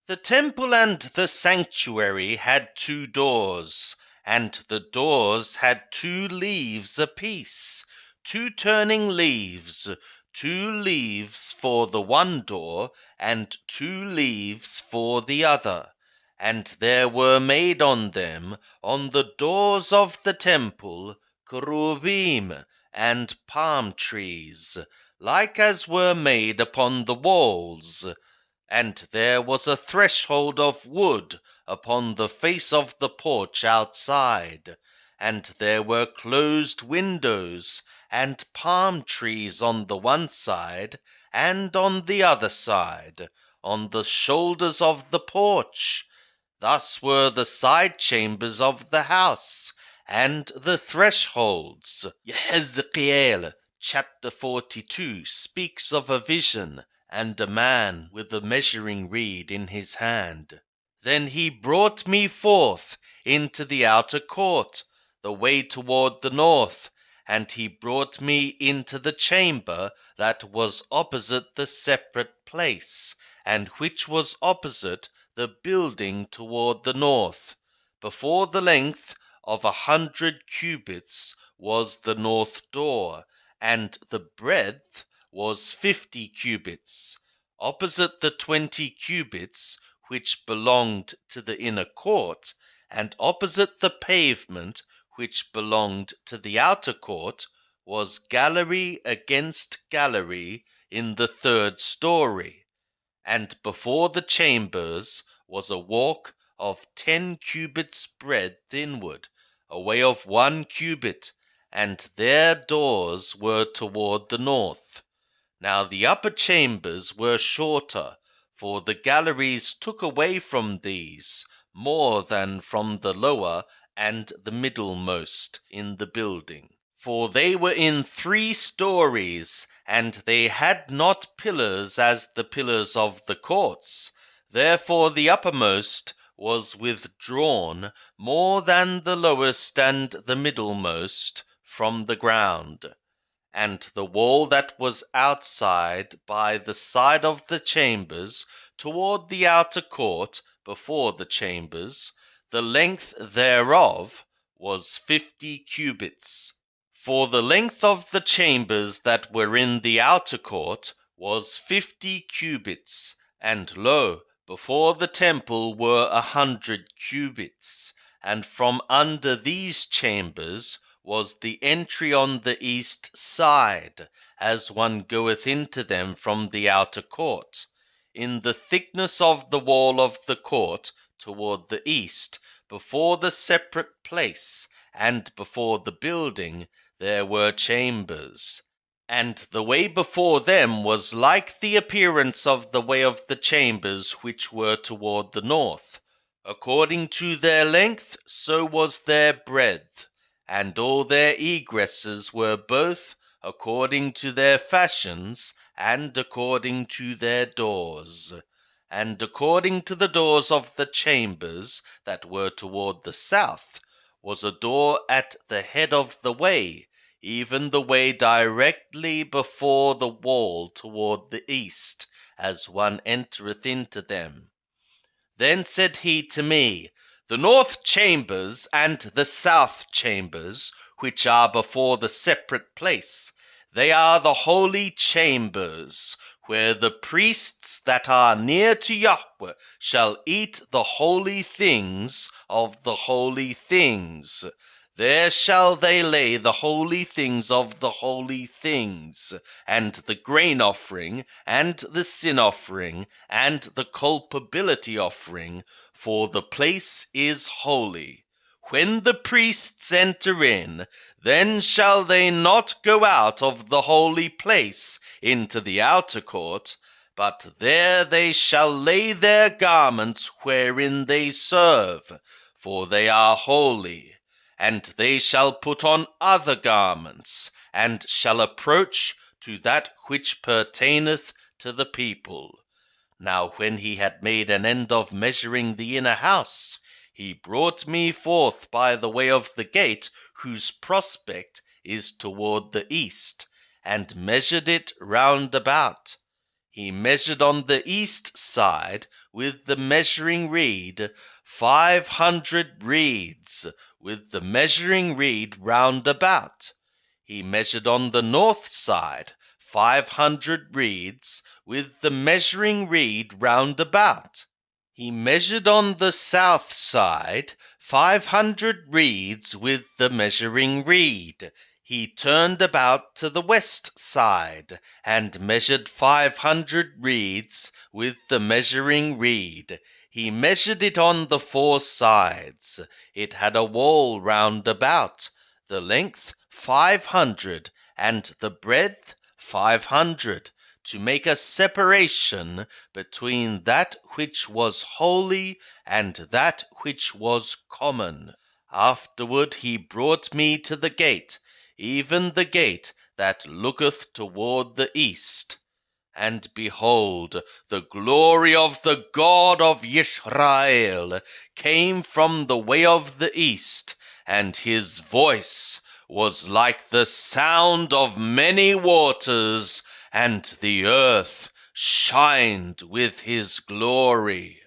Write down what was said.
The temple and the sanctuary had 2 doors, and the doors had 2 leaves apiece, 2 turning leaves, 2 leaves for the one door, and 2 leaves for the other. And there were made on them, on the doors of the temple, cherubim and palm trees, like as were made upon the walls. And there was a threshold of wood upon the face of the porch outside, and there were closed windows and palm trees on the one side and on the other side, on the shoulders of the porch. Thus were the side chambers of the house, and the thresholds. Ezekiel chapter 42 speaks of a vision and a man with a measuring reed in his hand. Then he brought me forth into the outer court, the way toward the north, and he brought me into the chamber that was opposite the separate place, and which was opposite the building toward the north. Before the length of 100 cubits was the north door, and the breadth was 50 cubits. Opposite the 20 cubits which belonged to the inner court, and opposite the pavement which belonged to the outer court, was gallery against gallery in the 3rd story. And before the chambers was a walk of 10 cubits breadth inward, a way of 1 cubit, and their doors were toward the north. Now the upper chambers were shorter, for the galleries took away from these more than from the lower and the middlemost in the building. For they were in 3 stories, and they had not pillars as the pillars of the courts. Therefore the uppermost was withdrawn more than the lowest and the middlemost from the ground. And the wall that was outside by the side of the chambers toward the outer court before the chambers, the length thereof was 50 cubits. For the length of the chambers that were in the outer court was 50 cubits, and lo, before the temple were 100 cubits, and from under these chambers was the entry on the east side, as one goeth into them from the outer court. In the thickness of the wall of the court toward the east, before the separate place, and before the building, there were chambers. And the way before them was like the appearance of the way of the chambers which were toward the north. According to their length, so was their breadth. And all their egresses were both according to their fashions, and according to their doors. And according to the doors of the chambers that were toward the south, was a door at the head of the way, even the way directly before the wall toward the east, as one entereth into them. Then said he to me, The north chambers and the south chambers, which are before the separate place, they are the holy chambers, where the priests that are near to Yahweh shall eat the holy things of the holy things. There shall they lay the holy things of the holy things, and the grain offering, and the sin offering, and the culpability offering, for the place is holy. When the priests enter in, then shall they not go out of the holy place into the outer court, but there they shall lay their garments wherein they serve, for they are holy. And they shall put on other garments, and shall approach to that which pertaineth to the people. Now when he had made an end of measuring the inner house, he brought me forth by the way of the gate, whose prospect is toward the east, and measured it round about. He measured on the east side with the measuring reed 500 reeds, with the measuring reed round about. He measured on the north side 500 reeds, with the measuring reed round about. He measured on the south side 500 reeds with the measuring reed. He turned about to the west side, and measured 500 reeds with the measuring reed. He measured it on the four sides. It had a wall round about, the length 500, and the breadth 500, to make a separation between that which was holy and that which was common. Afterward he brought me to the gate, even the gate that looketh toward the east. And behold, the glory of the God of Israel came from the way of the east, and his voice was like the sound of many waters, and the earth shined with his glory.